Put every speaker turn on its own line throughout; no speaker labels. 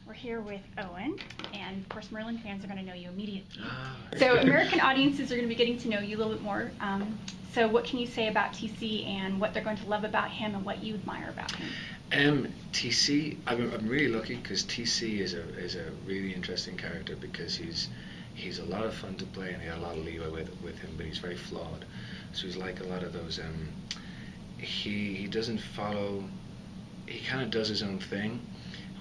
We're here with Eoin, and of course Merlin fans are going to know you immediately.
Oh.
So American audiences are going to be getting to know you a little bit more. So what can you say about TC and what they're going to love about him and what you admire about him?
TC, I'm really lucky because TC is a really interesting character because he's a lot of fun to play and he had a lot of leeway with him, but he's very flawed. So he's like a lot of those. He doesn't follow. He kind of does his own thing,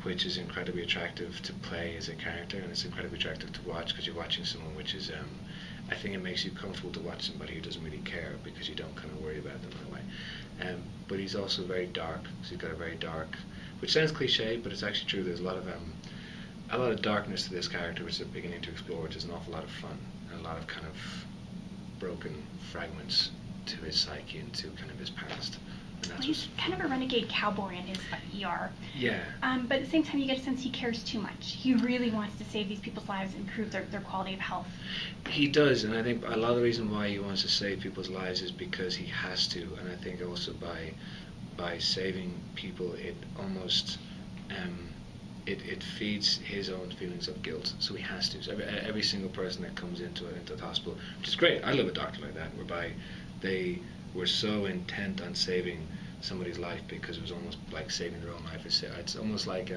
which is incredibly attractive to play as a character, and it's incredibly attractive to watch because you're watching someone which is, I think it makes you comfortable to watch somebody who doesn't really care because you don't kind of worry about them in a way. But he's also very dark, so he's got a very dark, which sounds cliche, but it's actually true. There's a lot of darkness to this character, which they're beginning to explore, which is an awful lot of fun, and a lot of kind of broken fragments to his psyche and to kind of his past.
Well, he's kind of a renegade cowboy in his ER.
Yeah.
But at the same time, you get a sense he cares too much. He really wants to save these people's lives and improve their quality of health.
He does, and I think a lot of the reason why he wants to save people's lives is because he has to, and I think also by saving people, it almost it feeds his own feelings of guilt. So he has to. So every single person that comes into the hospital, which is great. I love a doctor like that, whereby they were so intent on saving somebody's life because it was almost like saving their own life. It's almost like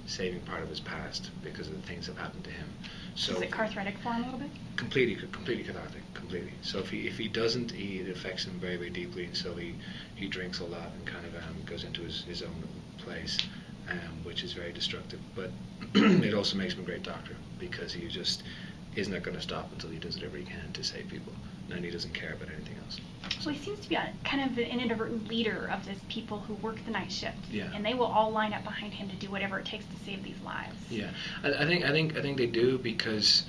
saving part of his past because of the things that happened to him. So
is it cathartic for him a little bit?
Completely cathartic, completely. So if he doesn't, it affects him very, very deeply, and so he drinks a lot and kind of goes into his own place, which is very destructive. But it also makes him a great doctor because he just is not going to stop until he does whatever he can to save people, and he doesn't care about anything else.
Well, he seems to be kind of an inadvertent leader of these people who work the night shift,
yeah.
And they will all line up behind him to do whatever it takes to save these lives.
Yeah, I think they do because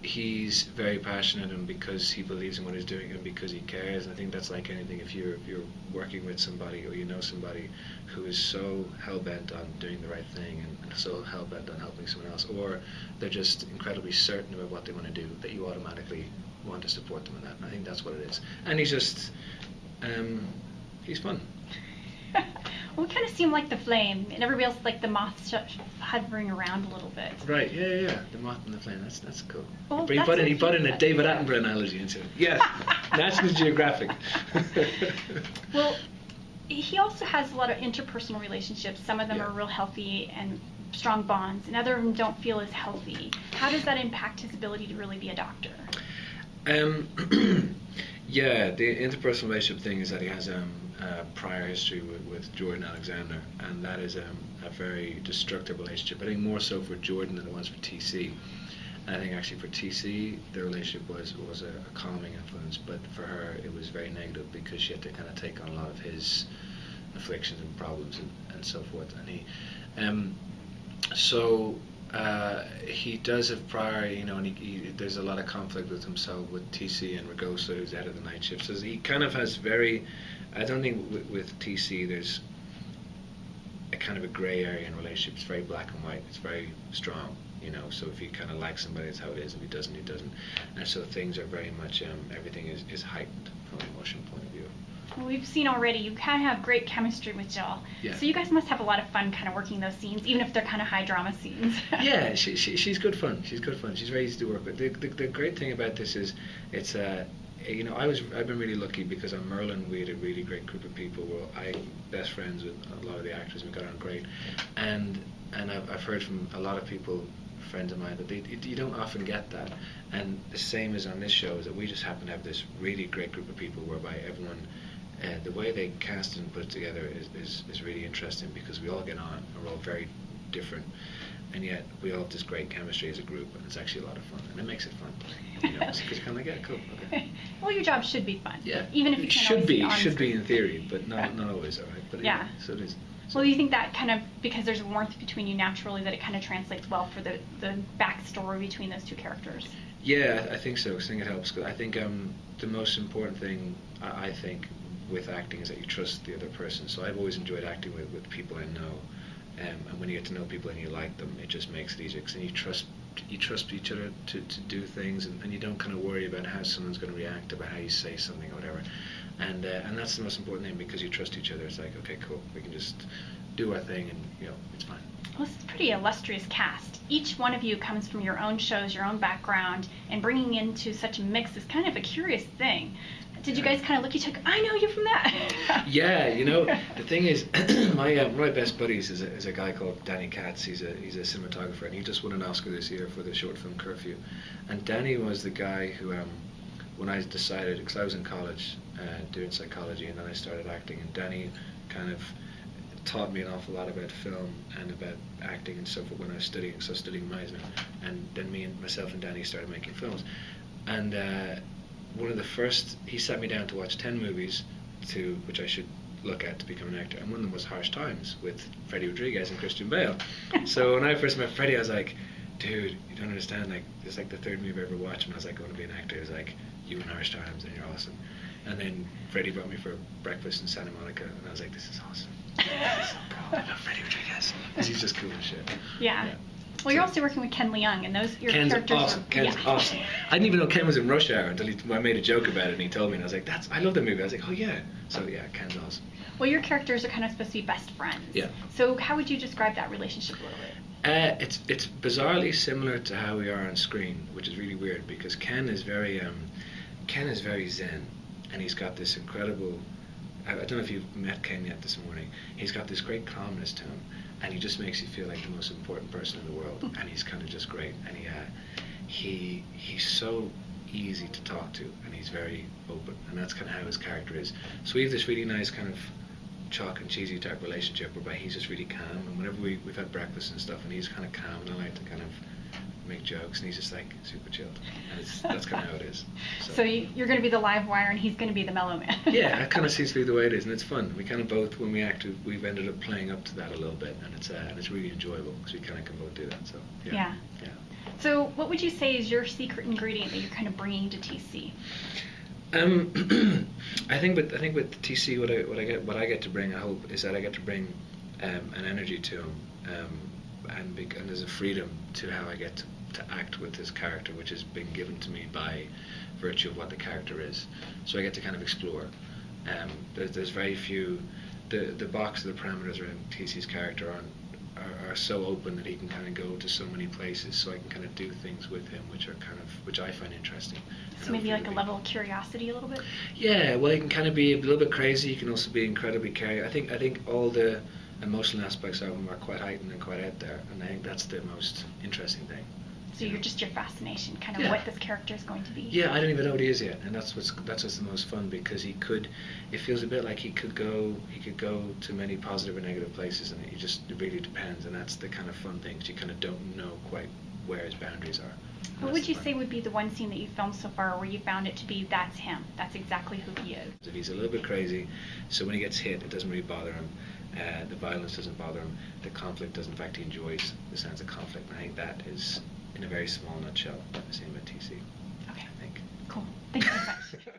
he's very passionate and because he believes in what he's doing and because he cares. And I think that's like anything. If you're working with somebody or you know somebody who is so hell-bent on doing the right thing and so hell-bent on helping someone else, or they're just incredibly certain about what they want to do, that you automatically want to support them in that. And I think that's what it is. And he's just he's fun.
Well, we kind of seem like the flame, and everybody else like the moth hovering around a little bit.
Right, yeah. The moth and the flame, that's cool.
Well,
he put in a David Attenborough analogy into it. Yes, National Geographic.
Well, he also has a lot of interpersonal relationships. Some of them are real healthy and strong bonds, and other of them don't feel as healthy. How does that impact his ability to really be a doctor?
Yeah, the interpersonal relationship thing is that he has a prior history with Jordan Alexander, and that is a very destructive relationship. I think more so for Jordan than it was for TC. And I think actually for TC, the relationship was a calming influence, but for her it was very negative because she had to kind of take on a lot of his afflictions and problems and so forth. And he does have prior, and there's a lot of conflict with himself, with TC and Ragosa, who's out of the night shift. So he kind of has I don't think with TC there's a kind of a grey area in relationships. It's very black and white. It's very strong, so if he kind of likes somebody, that's how it is. If he doesn't, he doesn't. And so things are very much, everything is heightened from an emotional point of view.
Well, we've seen already you kind of have great chemistry with Jill.
Yeah. So
you guys must have a lot of fun kind of working those scenes, even if they're kind of high drama scenes.
Yeah, she's good fun. She's good fun. She's very easy to work with. The great thing about this is it's I've been really lucky because on Merlin we had a really great group of people. Well, I'm best friends with a lot of the actors. We got on great, and I've heard from a lot of people, friends of mine, that you don't often get that. And the same as on this show is that we just happen to have this really great group of people whereby everyone. The way they cast and put it together is really interesting because we all get on and we're all very different, and yet we all have this great chemistry as a group, and it's actually a lot of fun, and it makes it fun. Because you're kind of like, yeah, cool. Okay.
Well, your job should be fun.
Yeah.
Even if you can't
should be in theory, but not always, all right. But
yeah.
So it is. So.
Well, do you think that kind of, because there's warmth between you naturally, that it kind of translates well for the backstory between those two characters?
Yeah, I think so. I think it helps. Cause I think the most important thing, I think, with acting is that you trust the other person. So I've always enjoyed acting with people I know, and when you get to know people and you like them, it just makes it easier. Cause then you trust each other to do things, and you don't kind of worry about how someone's going to react, about how you say something or whatever. and that's the most important thing, because you trust each other. It's like, okay, cool, we can just do our thing, and it's fine.
Well, this is a pretty illustrious cast. Each one of you comes from your own shows, your own background, and bringing into such a mix is kind of a curious thing. Did you guys kind of look at each other? I know you from that.
Yeah, the thing is, one of my best buddies is a guy called Danny Katz. He's a cinematographer, and he just won an Oscar this year for the short film Curfew. And Danny was the guy who, when I decided, because I was in college doing psychology, and then I started acting, and Danny kind of taught me an awful lot about film and about acting and stuff when I was studying Meisner. And then myself and Danny started making films. And one of the first, he sat me down to watch 10 movies which I should look at to become an actor, and one of them was Harsh Times with Freddie Rodriguez and Christian Bale. So when I first met Freddie, I was like, dude, you don't understand, like, it's like the third movie I ever watched, and I was like, I want to be an actor. He was like, you in Harsh Times, and you're awesome. And then Freddie brought me for breakfast in Santa Monica, and I was like, this is awesome. This is so cool. I love Freddie Rodriguez. He's just cool as shit.
Yeah. Well, you're also working with Ken Leung, and your
Ken's
characters
awesome. Ken's awesome. I didn't even know Ken was in Rush Hour until I made a joke about it, and he told me, and I was like, I love that movie. I was like, oh yeah. So yeah, Ken's awesome.
Well, your characters are kind of supposed to be best friends.
Yeah.
So how would you describe that relationship a little bit?
It's bizarrely similar to how we are on screen, which is really weird, because Ken is very zen, and he's got this incredible. I don't know if you've met Ken yet this morning. He's got this great calmness to him, and he just makes you feel like the most important person in the world. And he's kind of just great, and he's so easy to talk to, and he's very open, and that's kind of how his character is. So we have this really nice kind of chalk and cheesy type relationship whereby he's just really calm, and whenever we've had breakfast and stuff, and he's kind of calm, and I like to kind of make jokes, and he's just like super chilled, and that's kind of how it is.
So you're going to be the live wire, and he's going to be the mellow man.
Yeah, that kind of seems to be the way it is, and it's fun. We kind of both, when we act, we've ended up playing up to that a little bit, and it's really enjoyable because we kind of can both do that. So yeah.
So what would you say is your secret ingredient that you're kind of bringing to TC?
I think with TC, what I get to bring, I hope, is that I get to bring an energy to him, and there's a freedom to how I get to act with this character, which has been given to me by virtue of what the character is. So I get to kind of explore. There's very few. The box of the parameters around TC's character are so open that he can kind of go to so many places. So I can kind of do things with him which I find interesting.
So maybe like a level of curiosity a little bit.
Yeah, well, he can kind of be a little bit crazy. He can also be incredibly caring. I think all the emotional aspects of him are quite heightened and quite out there, and I think that's the most interesting thing.
So you're just your fascination, kind of what this character is going to be.
Yeah, I don't even know what he is yet, and that's what's the most fun, because it feels a bit like he could go to many positive or negative places, and it really depends, and that's the kind of fun things. You kind of don't know quite where his boundaries are.
What would you say would be the one scene that you filmed so far where you found it to be that's him, that's exactly who he is?
He's a little bit crazy, so when he gets hit, it doesn't really bother him. The violence doesn't bother him. The conflict doesn't. In fact, he enjoys the sense of conflict. And I think that is, in a very small nutshell, the same with TC.
Okay.
I think.
Cool. Thank you so much.